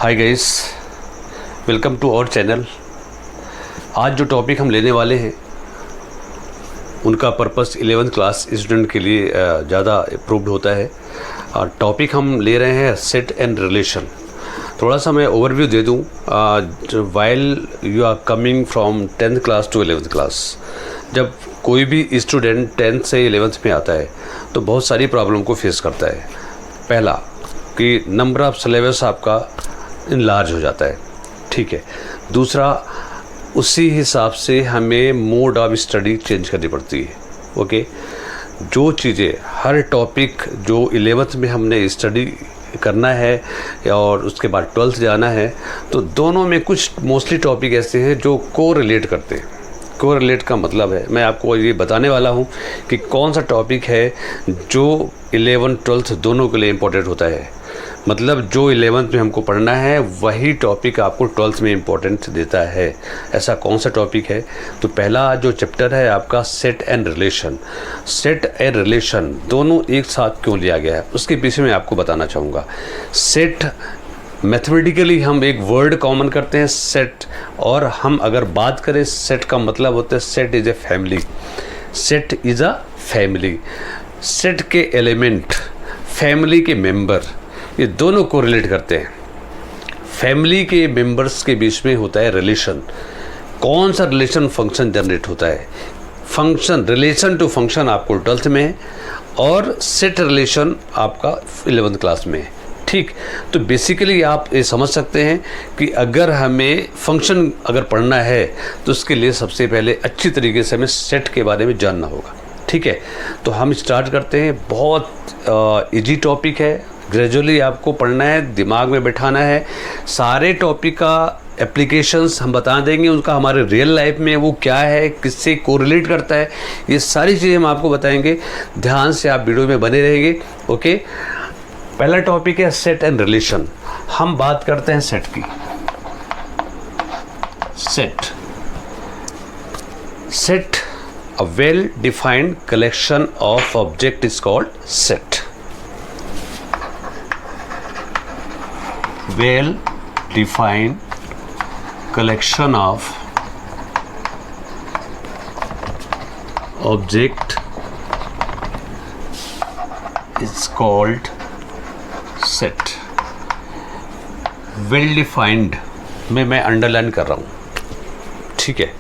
Hi guys, welcome to our channel. आज जो topic हम लेने वाले हैं उनका पर्पस 11th क्लास स्टूडेंट के लिए ज़्यादा अप्रूव्ड होता है। और टॉपिक हम ले रहे हैं सेट एंड रिलेशन। थोड़ा सा मैं ओवरव्यू दे दूं। While you are coming from 10th class to 11th class, जब कोई भी स्टूडेंट 10th से 11th में आता है तो बहुत सारी प्रॉब्लम को फेस करता है। पहला कि नंबर ऑफ सिलेबस आपका इनलार्ज हो जाता है, ठीक है। दूसरा, उसी हिसाब से हमें मोड ऑफ स्टडी चेंज करनी पड़ती है, ओके। जो चीज़ें हर टॉपिक जो 11th में हमने स्टडी करना है और उसके बाद 12th जाना है, तो दोनों में कुछ मोस्टली टॉपिक ऐसे हैं जो को रिलेट करते हैं। को रिलेट का मतलब है, मैं आपको ये बताने वाला हूँ कि कौन सा टॉपिक है जो 11th 12th दोनों के लिए इम्पोर्टेंट होता है। मतलब जो 11th में हमको पढ़ना है वही टॉपिक आपको 12th में इम्पोर्टेंस देता है। ऐसा कौन सा टॉपिक है? तो पहला जो चैप्टर है आपका set and relation. Set and relation दोनों एक साथ क्यों लिया गया है उसके पीछे मैं आपको बताना चाहूँगा। सेट मैथमेटिकली हम एक वर्ड कॉमन करते हैं सेट, और हम अगर बात करें सेट का मतलब होता है set is a family. Set is a family. Set के एलिमेंट, फैमिली के मेंबर, ये दोनों को रिलेट करते हैं। फैमिली के मेंबर्स के बीच में होता है रिलेशन। कौन सा रिलेशन? फंक्शन जनरेट होता है। फंक्शन, रिलेशन टू फंक्शन आपको 12th में है और सेट रिलेशन आपका 11th क्लास में है, ठीक। तो बेसिकली आप ये समझ सकते हैं कि अगर हमें फंक्शन अगर पढ़ना है तो उसके लिए सबसे पहले अच्छी तरीके से हमें सेट के बारे में जानना होगा, ठीक है। तो हम स्टार्ट करते हैं। बहुत इजी टॉपिक है, ग्रेजुअली आपको पढ़ना है, दिमाग में बैठाना है। सारे टॉपिक का एप्लीकेशंस हम बता देंगे, उनका हमारे रियल लाइफ में वो क्या है, किससे कोरिलेट करता है, ये सारी चीज़ें हम आपको बताएंगे। ध्यान से आप वीडियो में बने रहेंगे, ओके। पहला टॉपिक है सेट एंड रिलेशन। हम बात करते हैं सेट की। Set a well defined collection of object is called set. Well defined collection of object is called set. Well defined में मैं अंडरलाइन कर रहा हूँ, ठीक है।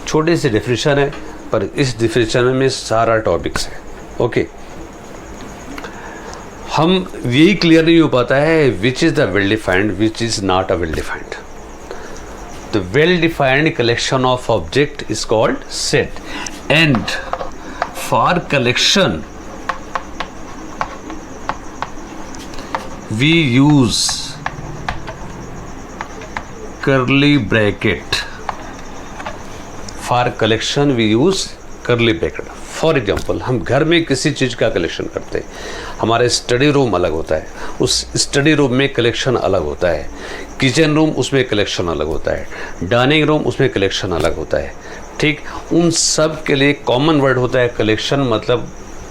छोटे से डेफिनेशन है पर इस डिफिनेशन में सारा टॉपिक्स है, ओके। हम यही क्लियर नहीं हो पाता है which is the well defined, which is not a well defined. The well defined collection of object is called set, and for collection we use curly bracket. For collection we use curly bracket. For example, हम घर में किसी चीज़ का collection करते हैं। हमारे study room अलग होता है, उस स्टडी रूम में कलेक्शन अलग होता है। किचन रूम, उसमें कलेक्शन अलग होता है। डाइनिंग रूम, उसमें कलेक्शन अलग होता है, ठीक। उन सब के लिए कॉमन वर्ड होता है कलेक्शन। मतलब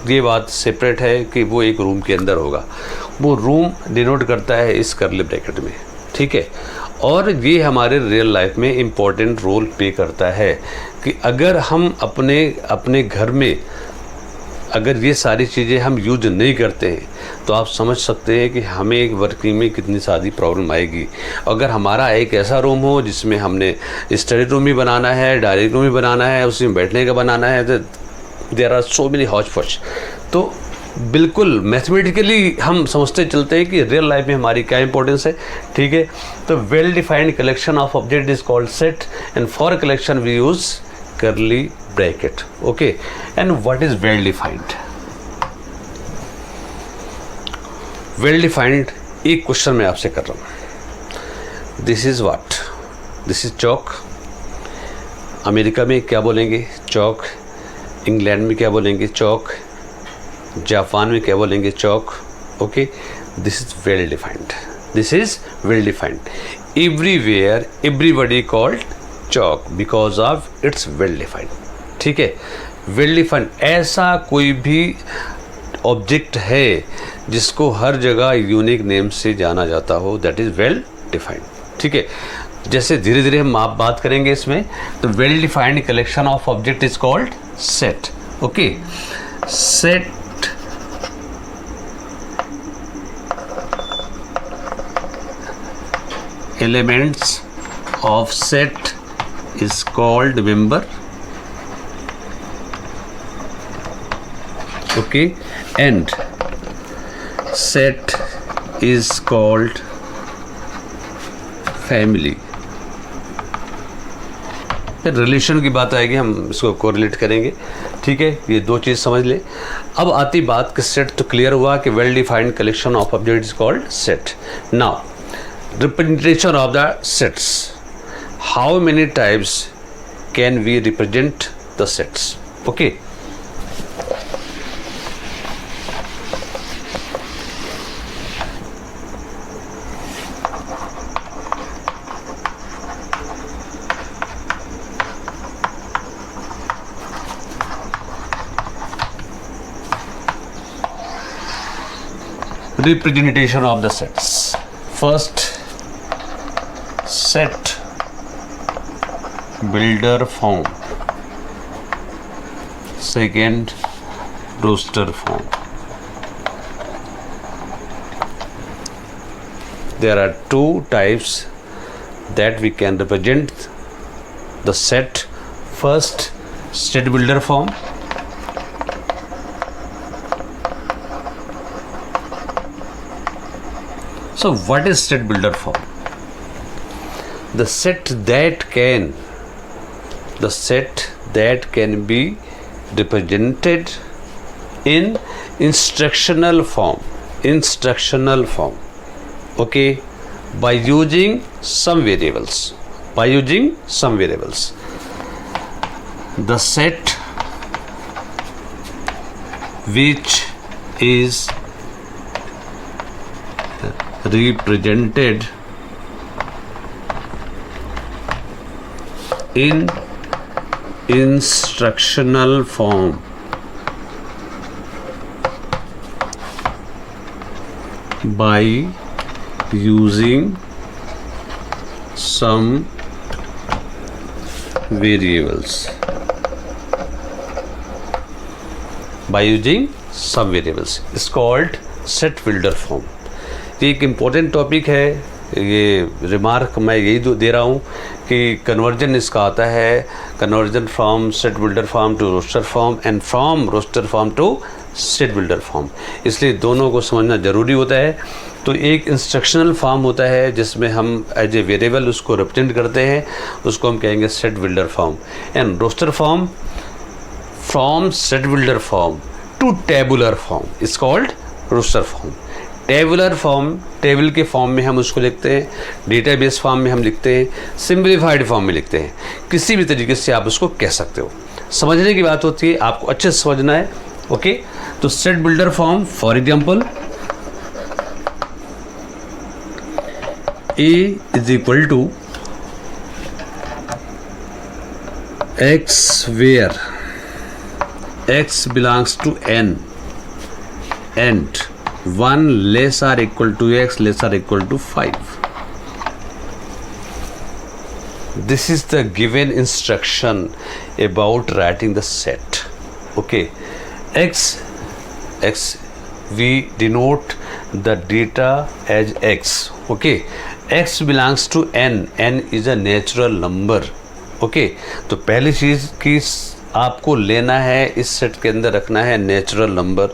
ये बात सेपरेट है कि वो एक रूम के अंदर होगा, वो रूम डिनोट करता है इस करली ब्रैकेट में, ठीक है। और ये हमारे रियल लाइफ में इम्पोर्टेंट रोल प्ले करता है कि अगर हम अपने घर में अगर ये सारी चीज़ें हम यूज नहीं करते हैं तो आप समझ सकते हैं कि हमें एक वर्किंग में कितनी सारी प्रॉब्लम आएगी। अगर हमारा एक ऐसा रूम हो जिसमें हमने स्टडी रूम भी बनाना है, डाइनिंग रूम भी बनाना है, उसमें बैठने का बनाना है, तो there are so many hotch potch. तो बिल्कुल मैथमेटिकली हम समझते चलते हैं कि रियल लाइफ में हमारी क्या इंपॉर्टेंस है, ठीक है। तो well defined collection of object is called set, and for collection we use curly bracket, okay. And what is well defined? Well defined एक क्वेश्चन मैं आपसे कर रहा हूँ। This is what? This is chalk. America में क्या बोलेंगे? चौक। इंग्लैंड में क्या बोलेंगे? चौक। जापान में क्या बोलेंगे? चौक, okay. This is well defined. This is well defined. Everywhere everybody called chowk because of its well defined, ठीक है। वेल डिफाइंड ऐसा कोई भी ऑब्जेक्ट है जिसको हर जगह यूनिक नेम से जाना जाता हो, दैट इज वेल डिफाइंड, ठीक है। जैसे धीरे धीरे हम आप बात करेंगे इसमें, तो well defined collection of object is called set, okay. Set elements of set is called member, okay, and set is called family। फिर रिलेशन की बात आएगी, हम इसको कोरिलेट करेंगे, ठीक है। ये दो चीज़ समझ ले। अब आती बात कि सेट तो क्लियर हुआ कि well defined collection of object is called set. Now representation of the sets, how many types can we represent the sets, okay। Representation of the sets, first set builder form, second roster form। There are two types that we can represent the set, first set builder form, so what is set builder form? The set that can be represented in instructional form, okay, by using some variables, the set which is represented in instructional form by using some variables, is called set builder form। ये एक important topic है, ये remark मैं यही दे रहा हूँ कि conversion इसका आता है, conversion from set builder form to roster form and from roster form to set builder form, इसलिए दोनों को समझना ज़रूरी होता है। तो एक इंस्ट्रक्शनल फॉर्म होता है जिसमें हम एज ए वेरिएबल उसको रिप्रेजेंट करते हैं, उसको हम कहेंगे set builder form, and roster form from set builder form to tabular form is called roster form. Tabular form, table के फॉर्म में हम उसको लिखते हैं, डेटाबेस फॉर्म में हम लिखते हैं, सिंप्लीफाइड फॉर्म में लिखते हैं, किसी भी तरीके से आप उसको कह सकते हो। समझने की बात होती है, आपको अच्छे से समझना है, ओके। तो set builder form, for example A is equal to x where x belongs to n and 1 less or equal to x less or equal to 5. This is the given instruction about writing the set. Okay, x we denote the data as x. Okay, x belongs to n, n is a natural number. Okay, तो पहली चीज की आपको लेना है, इस set के अंदर रखना है natural number.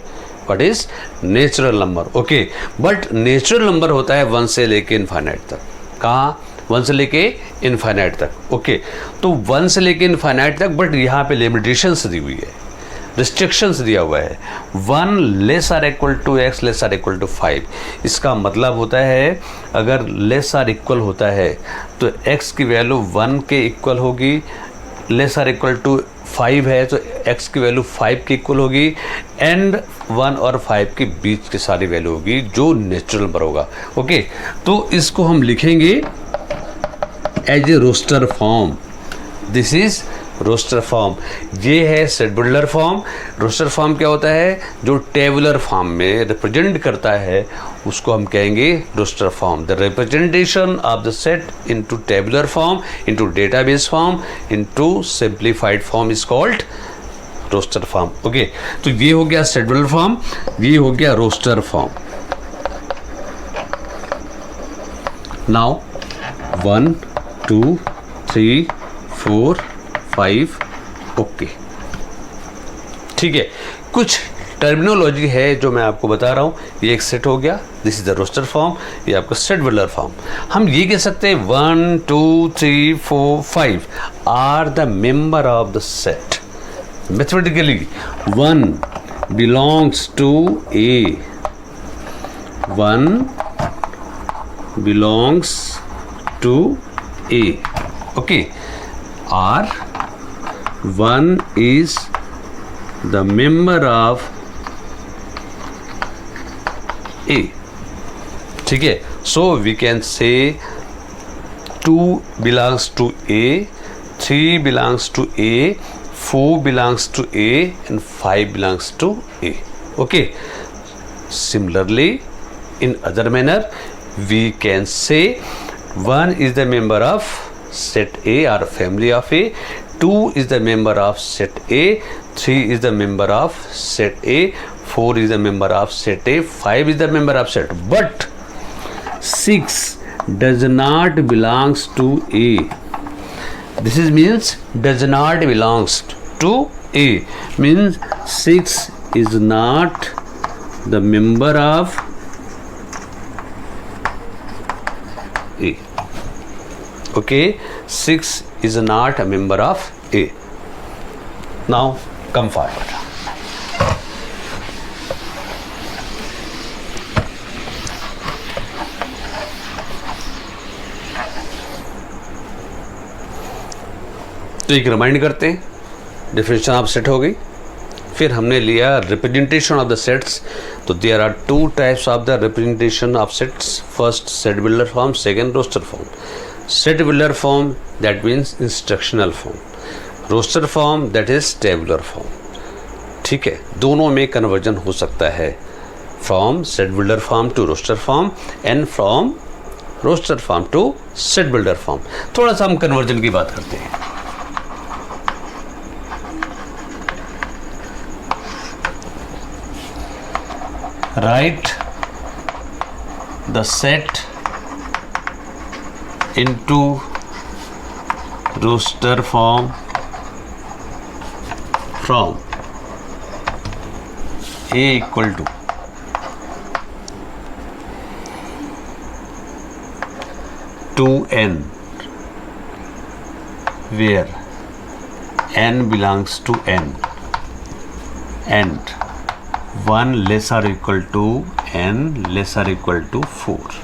What is natural number? Okay, but natural number होता है 1 से लेके इनफाइनाइट तक। कहाँ? 1 से लेके इनफाइनाइट तक। ओके, तो 1 से लेके इनफाइनाइट तक, बट यहाँ पे लिमिटेशंस दी हुई है, रिस्ट्रिक्शंस दिया हुआ है। 1 less or equal to x less or equal to 5। इसका मतलब होता है अगर लेस आर इक्वल होता है तो x की वैल्यू 1 के इक्वल होगी, लेस आर इक्वल टू 5 है तो x की वैल्यू 5 के इक्वल होगी, एंड 1 और 5 के बीच की सारी वैल्यू होगी जो नेचुरल नंबर होगा। ओके, तो इसको हम लिखेंगे as a roster form. This is roster form. ये है set builder form. Roster form क्या होता है? जो टेबुलर फॉर्म में रिप्रेजेंट करता है उसको हम कहेंगे roster form. The representation of the set into tabular form, into database form, into simplified form is called roster form. Okay, तो ये हो गया सेट बिल्डर फॉर्म, ये हो गया रोस्टर फॉर्म। नाउ 1 2 3 4 5 ओके, ठीक है। कुछ टर्मिनोलॉजी है जो मैं आपको बता रहा हूँ। ये एक सेट हो गया, this is the roster form, ये आपका सेट बिल्डर फॉर्म। हम ये कह सकते हैं 1 2 3 4 5 are the member of the set. Mathematically 1 belongs to A, 1 belongs to A, okay, or 1 is the member of A, ठीक है। So we can say 2 belongs to A, 3 belongs to A, 4 belongs to A, and 5 belongs to A. Okay. Similarly, in other manner, we can say 1 is the member of set A or family of A, 2 is the member of set A, 3 is the member of set A, 4 is the member of set A, 5 is the member of set. But 6 does not belongs to A. This is means does not belongs to A, means 6 is not the member of A. Okay, 6 is not a member of A. Now come forward. तो एक remind करते हैं, definition of set हो गई। फिर हमने लिया representation of the sets. तो there are 2 types of the representation of sets. First set builder form, second roster form. Set builder form that means instructional form, roster form that is tabular form. ठीक है, दोनों में conversion हो सकता है, from set builder form to roster form and from roster form to set builder form. थोड़ा सा हम कन्वर्जन की बात करते हैं। Write the set into roster form from A equal to 2n, where n belongs to n and 1 lesser equal to n lesser equal to 4।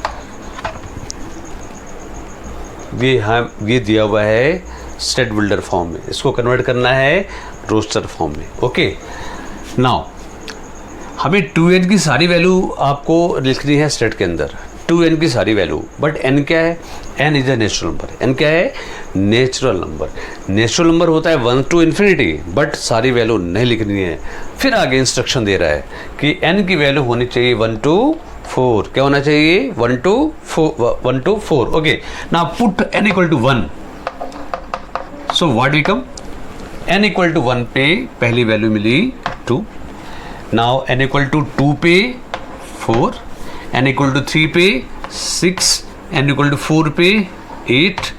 ये दिया हुआ है सेट बिल्डर फॉर्म में, इसको कन्वर्ट करना है रोस्टर फॉर्म में। ओके, नाउ हमें 2n की सारी वैल्यू आपको लिखनी है सेट के अंदर, 2n की सारी वैल्यू। बट n क्या है? n is a natural number. n क्या है? Natural number. नेचुरल नंबर होता है 1 to infinity, बट सारी वैल्यू नहीं लिखनी है। फिर आगे इंस्ट्रक्शन दे रहा है कि n की वैल्यू होनी चाहिए 1 to 4। क्या होना चाहिए? 1 to 4। Okay, now put n equal to 1। So what become? n equal to 1 पे पहली वैल्यू मिली 2। नाउ n इक्वल टू 2 पे 4, n इक्वल टू 3 पे 6, n इक्वल टू 4 पे 8।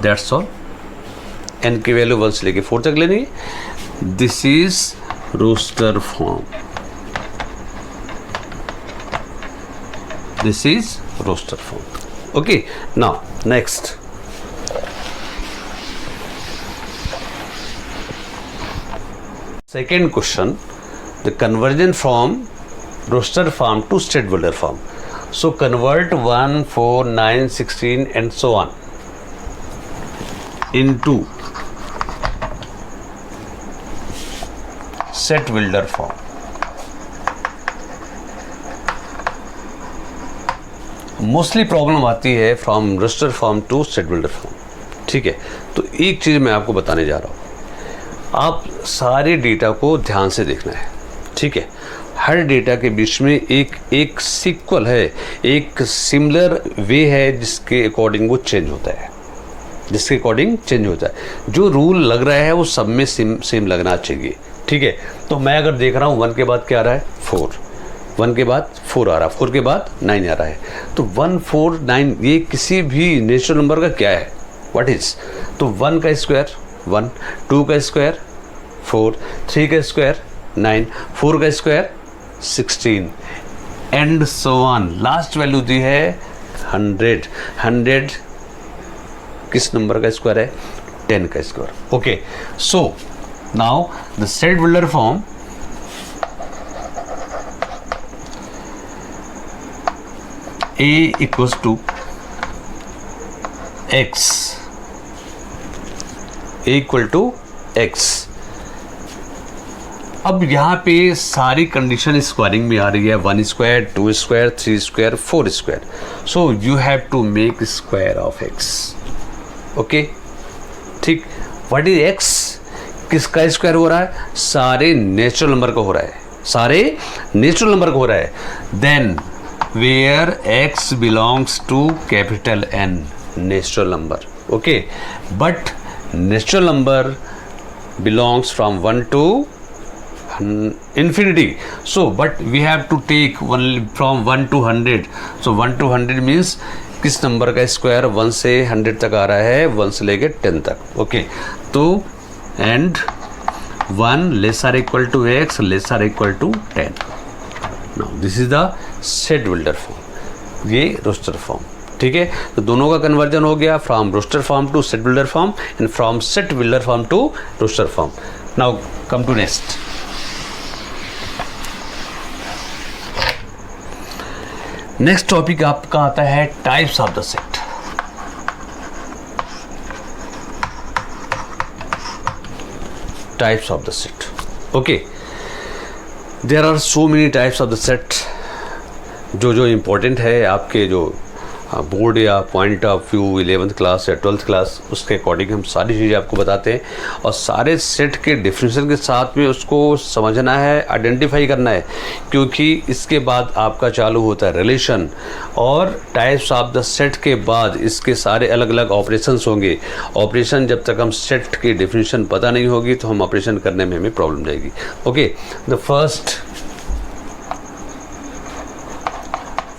That's all. n की वैल्यू 1 से लेके 4 तक लेनी है। This is roster form, this is roster form. Okay, now next. Second question, the conversion from roster form to state builder form. So convert 1, 4, 9, 16 and so on into set builder form. Mostly problem आती है from roster form to set builder form। ठीक है, तो एक चीज़ मैं आपको बताने जा रहा हूँ, आप सारे डेटा को ध्यान से देखना है, ठीक है। हर डेटा के बीच में एक सीक्वल है, एक सिमिलर वे है जिसके अकॉर्डिंग वो चेंज होता है, जिसके अकॉर्डिंग चेंज होता है। जो रूल लग रहा है वो सब में सेम लगना चाहिए, ठीक है। तो मैं अगर देख रहा हूँ 1 के बाद क्या आ रहा है 4, 1 के बाद 4 आ रहा है, 4 के बाद 9 आ रहा है, तो 1 4 9 ये किसी भी नेचुरल नंबर का क्या है, व्हाट इज। तो 1 का स्क्वायर 1, 2 का स्क्वायर 4, 3 का स्क्वायर 9, 4 का square 16 and so on. Last value दी है 100, 100 किस नंबर का स्क्वायर है, 10 का square. Okay, so now the set builder form A equals to x, A equal to x। अब यहाँ पे सारी कंडीशन स्क्वायरिंग में आ रही है, 1 square 2 square 3 square 4 square, so you have to make square of x। Okay, ठीक। What is x, किसका square हो रहा है, सारे नेचुरल नंबर का हो रहा है, सारे नेचुरल नंबर का हो रहा है। Then where x belongs to capital N, natural number, okay, but natural number belongs from 1 to infinity, so but we have to take only from 1 to 100, so 1 to 100 means किस number का square 1 से 100 तक आ रहा है, 1 से लेके 10 तक। Okay, तो and 1 less or equal to x less or equal to 10। Now this is the set builder form, ये रोस्टर फॉर्म, ठीक है। तो दोनों का कन्वर्जन हो गया from roster form to set builder form and from set builder form to roster form. Now come to next. Next topic आपका आता है types of the set. Types of the set, okay, there are so many types of the set. जो important है आपके जो board या point of view 11th class या 12th class, उसके अकॉर्डिंग हम सारी चीज़ें आपको बताते हैं, और सारे सेट के डिफिनेशन के साथ में उसको समझना है, आइडेंटिफाई करना है, क्योंकि इसके बाद आपका चालू होता है रिलेशन, और टाइप्स ऑफ द सेट के बाद इसके सारे अलग अलग ऑपरेशंस होंगे। ऑपरेशन जब तक हम सेट की डिफिनेशन पता नहीं होगी तो हम ऑपरेशन करने में हमें प्रॉब्लम जाएगी। Okay, the first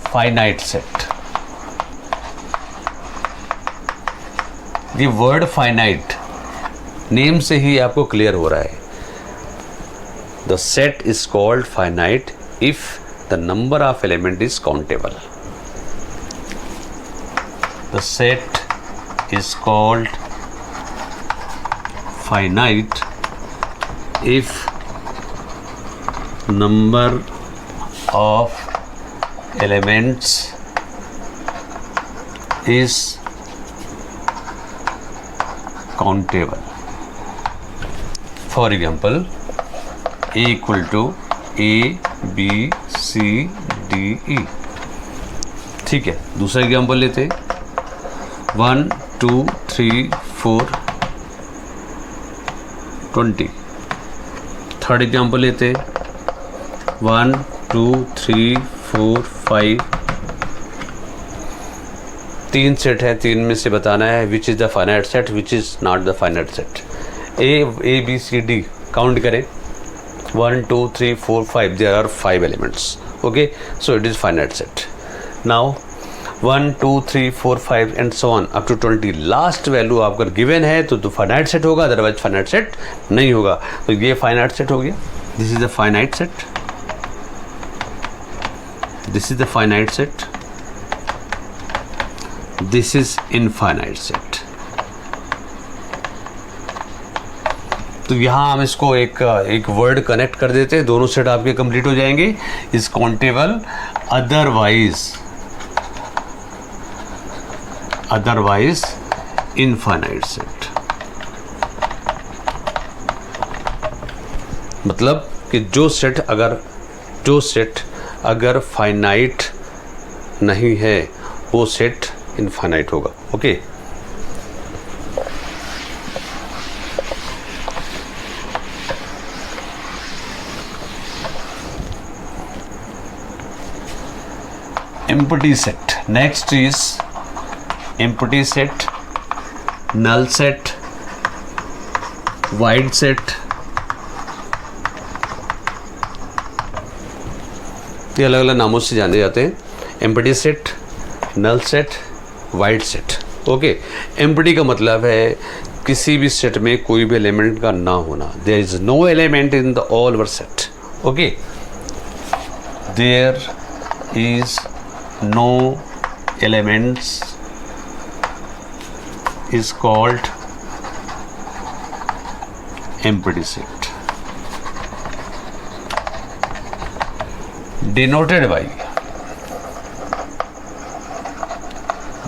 finite set. ये वर्ड फाइनाइट नेम से ही आपको क्लियर हो रहा है। The set is called finite if the number of element is countable. The set is called finite if number of elements is countable। For example, A equal to A B C D E, ठीक है। दूसरा example लेते 1 2 3 4 20। Third example लेते 1 2 3 4 5। 3 set है, 3 में से बताना है which is the finite set, which is not the finite set. A B C D count करें 1 2 3 4 5, there are 5 elements. Okay, so it is finite set. Now 1 2 3 4 5 and so on up to 20। Last value आपका given है तो finite set होगा, otherwise finite set नहीं होगा। तो ये finite set हो गया, this is the finite set, this is the finite set, this is infinite set. तो यहाँ हम इसको एक वर्ड कनेक्ट कर देते हैं, दोनों सेट आपके कंप्लीट हो जाएंगे। Is countable otherwise infinite set. मतलब कि जो सेट अगर फाइनाइट नहीं है वो सेट इनफाइनाइट होगा। Okay, empty set. Next is empty set, null set, void set. ये अलग अलग नामों से जाने जाते हैं. Empty set, null set, void set. Okay, empty का मतलब है किसी भी सेट में कोई भी एलिमेंट का ना होना. There is no element in the all over set. Okay, there is no elements is called empty set.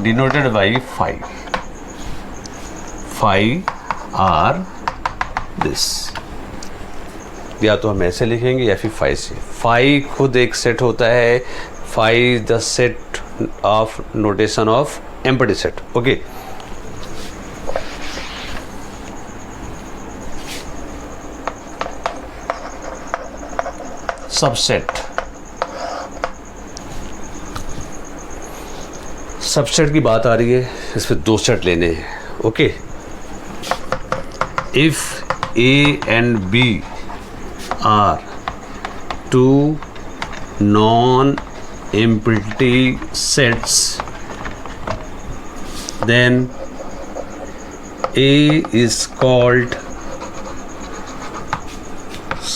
denoted by phi. Phi are this. या तो हम ऐसे लिखेंगे या फिर phi से. phi खुद एक सेट होता है. phi is the set of notation of empty set. Okay. Subset. Subset की बात आ रही है, इसमें दो सेट लेने हैं. Okay, if A and B are two non empty sets, then A is called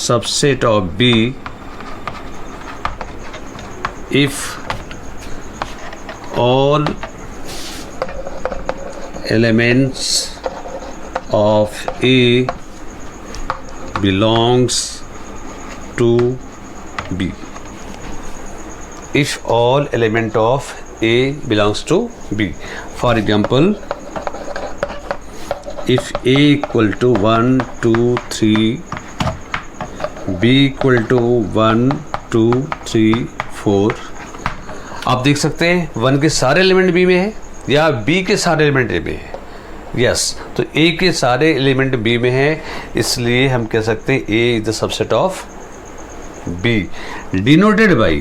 subset of B if all elements of A belongs to B. If all element of A belongs to B. For example, if A equal to 1, 2, 3, B equal to 1, 2, 3, 4. आप देख सकते हैं 1 के सारे element B में है या B के सारे एलिमेंट ए में है. यस, तो A के सारे एलिमेंट B में है, इसलिए हम कह सकते हैं A is the subset of B. Denoted by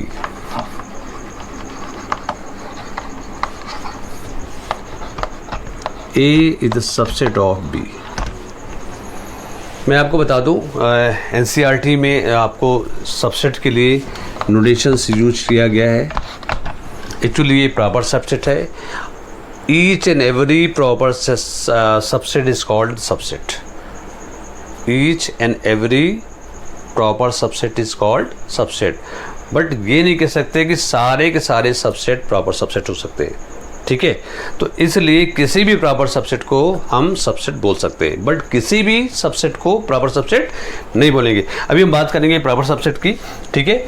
A is the subset of B. मैं आपको बता दूं, NCERT में आपको सबसेट के लिए नोटेशंस यूज किया गया है. एक्चुअली ये प्रॉपर सबसेट है. Each and every proper subset is called subset. Each and every proper subset is called subset. But ये नहीं कह सकते कि सारे के सारे सबसेट प्रॉपर सबसेट हो सकते हैं. ठीक है, तो इसलिए किसी भी प्रॉपर सबसेट को हम सबसेट बोल सकते हैं, बट किसी भी सबसेट को प्रॉपर सबसेट नहीं बोलेंगे. अभी हम बात करेंगे प्रॉपर सबसेट की. ठीक है,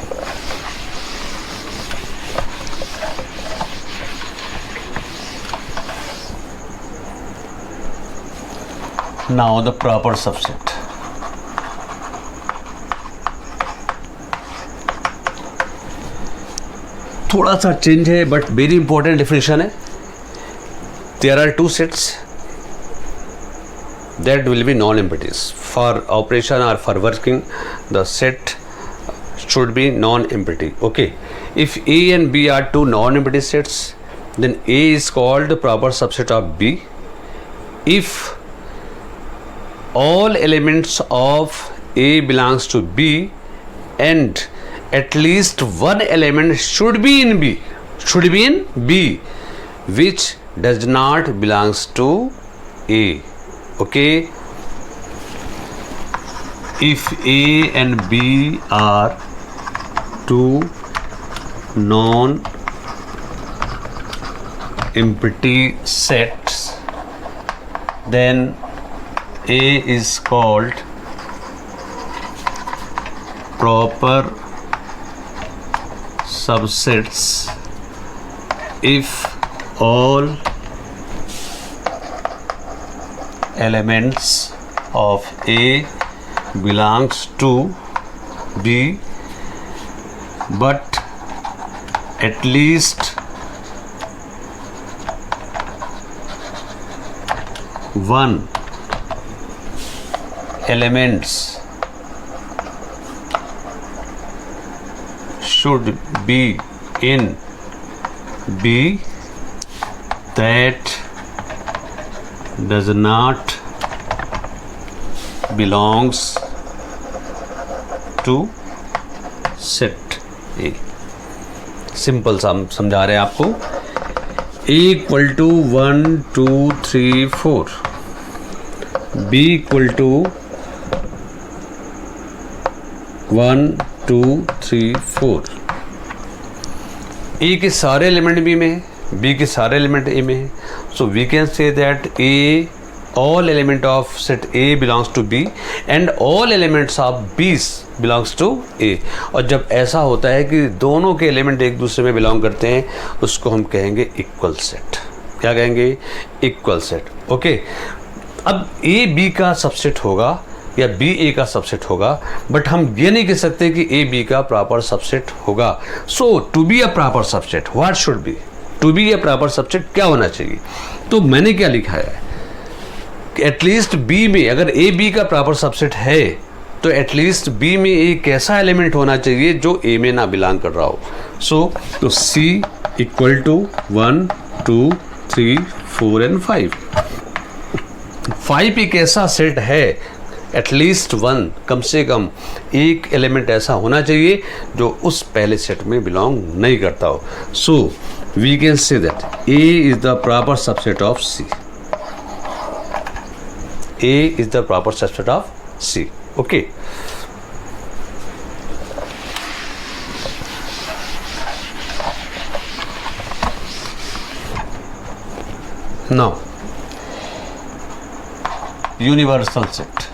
नाउ द प्रॉपर सबसेट. थोड़ा सा चेंज है बट वेरी इंपॉर्टेंट डिफिनेशन है. There are two sets that will be non-empties. For operation or for working, the set should be non-empty. Okay, if A and B are two non-empty sets, then A is called the proper subset of B. If all elements of A belongs to B and at least one element should be in B, which does not belongs to A. Okay, if A and B are two non-empty sets, then A is called proper subsets if all elements of A belongs to B, but at least one elements should be in B that does not belongs to set A। Simple समझा रहे हैं आपको। A equal to 1 2 3 4, B equal to 1 2 3 4। A के सारे element B में है, B के सारे एलिमेंट A में है। So we can say that A all element of set A belongs to B and all elements of B belongs to A। और जब ऐसा होता है कि दोनों के एलिमेंट एक दूसरे में बिलोंग करते हैं, उसको हम कहेंगे इक्वल सेट। क्या कहेंगे? Equal set. ओके, अब A B का सबसेट होगा या B A का सबसेट होगा, बट हम ये नहीं कह सकते कि A B का प्रॉपर सबसेट होगा। So to be a proper subset what should be? To be a proper subset क्या होना चाहिए? तो मैंने क्या लिखा है, एटलीस्ट बी में, अगर ए बी का प्रॉपर सबसेट है तो एटलीस्ट बी में एक ऐसा एलिमेंट होना चाहिए जो ए में ना बिलोंग कर रहा हो। सो तो सी इक्वल टू 1 2 3 4 एंड 5। 5 एक ऐसा सेट है, एटलीस्ट 1, कम से कम एक एलिमेंट ऐसा होना चाहिए जो उस पहले सेट में बिलोंग नहीं करता हो। So we can say that A is the proper subset of C. A is the proper subset of C. Okay. Now, universal set.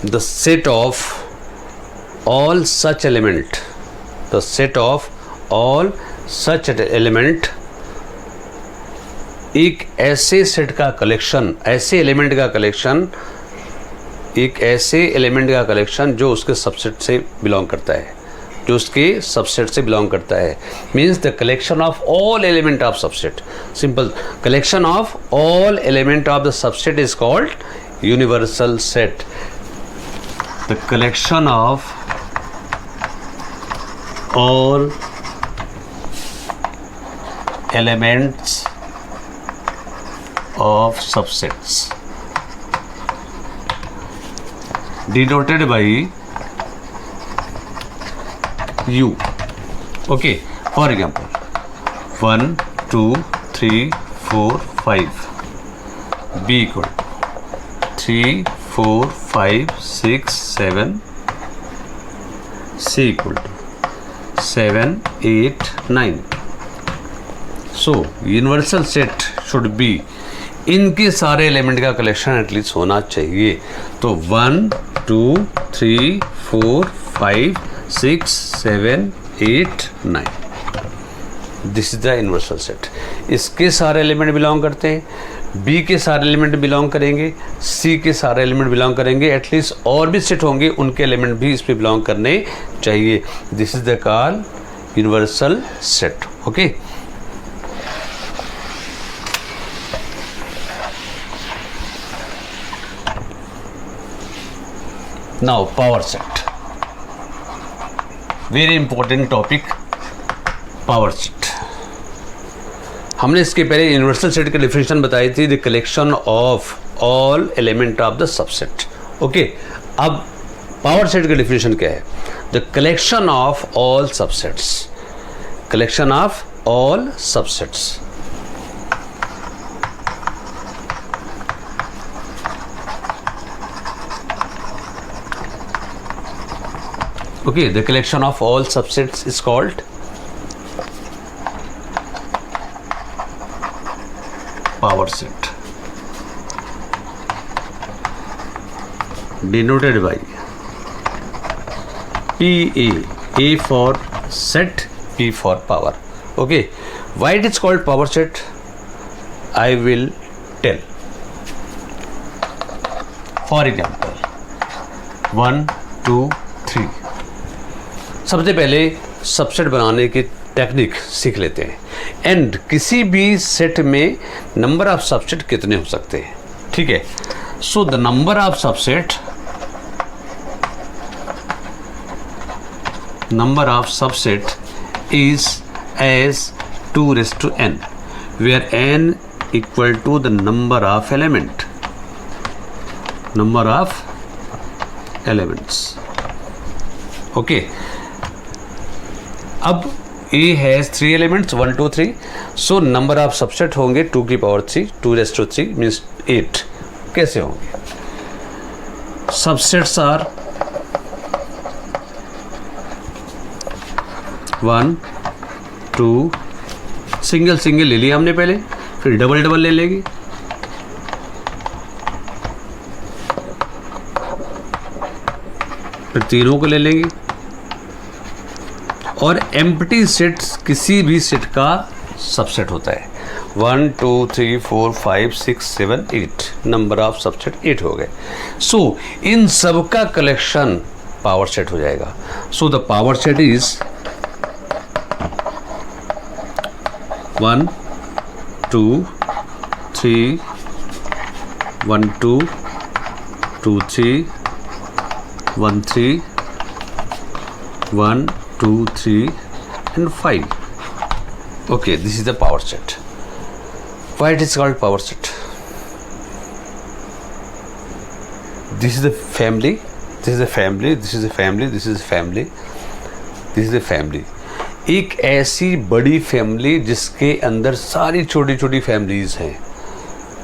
The set of all such element. The set of all such element एक ऐसे set का collection, ऐसे element का collection, एक ऐसे element का collection जो उसके सबसेट से बिलोंग करता है, जो उसके सबसेट से बिलोंग करता है। Means the collection of all element of subset. Simple, collection of all element of the subset is called universal set. The collection of all elements of subsets denoted by U. Okay, for example 1 2 3 4 5, B equal 3 4 5 6 7, C equal to 7 8 9। So universal set should be, इनके सारे element का collection at least होना चाहिए। तो 1 2 3 4 5 6 7 8 9, this is the universal set. इसके सारे element belong करते हैं, बी के सारे एलिमेंट बिलोंग करेंगे, सी के सारे एलिमेंट बिलोंग करेंगे, एटलीस्ट और भी सेट होंगे उनके एलिमेंट भी इस पे बिलोंग करने चाहिए। This is the call universal set. Okay, now power set, very important topic, power set। हमने इसके पहले यूनिवर्सल सेट की डेफिनेशन बताई थी, the collection of all element of the subset. Okay, अब पावर सेट की डेफिनेशन क्या है? The collection of all subsets, collection of all subsets. Okay, the collection of all subsets is called power set, denoted by PA, A for set, P for power. Okay, why it is called power set? I will tell. For example, 1 2 3। सबसे पहले subset बनाने की technique सीख लेते हैं। And किसी भी set में नंबर ऑफ सबसेट कितने हो सकते हैं? ठीक है, so the number of subset number of subset is as 2 raised to n, where n equal to the number of elements. Okay. अब A has 3 elements 1 2 3, so number of subset होंगे 2 की power 3, 2 raised to 3 means 8. कैसे होंगे? Subsets are 1 2, single ले लिया हमने पहले, फिर डबल ले लेंगे, फिर तीनों को ले लेंगे, और एम्प्टी सेट्स किसी भी सेट का सबसेट होता है. 1 2 3 4 5 6 7 8, नंबर ऑफ सबसेट 8 हो गए. सो इन सब का कलेक्शन पावर सेट हो जाएगा. So the power set is 1 2 3 1 2 2 3 1 3 1 2 3 and 5. Okay, this is the power set. Why it is called power set? This is the family, this is the family, this is the family, this is the family, this is the family. एक ऐसी बड़ी family जिसके अंदर सारी छोटी छोटी families हैं,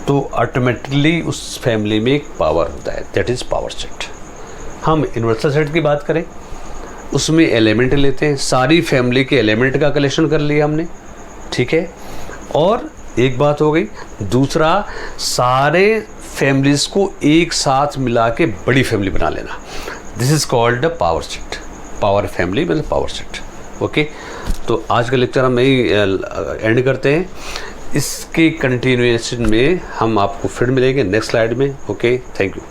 तो ऑटोमेटिकली उस फैमिली में एक पावर होता है, दैट इज पावर सेट. हम यूनिवर्सल सेट की बात करें, उसमें एलिमेंट लेते हैं, सारी फैमिली के एलिमेंट का कलेक्शन कर लिया हमने, ठीक है. और एक बात हो गई, दूसरा सारे फैमिलीज को एक साथ मिला के बड़ी फैमिली बना लेना, this is called the power set. Power family मतलब पावर सेट. ओके, तो आज का लेक्चर हम यही एंड करते हैं. इसके कंटिन्यूएशन में हम आपको फिर मिलेंगे नेक्स्ट स्लाइड में. Okay, thank you.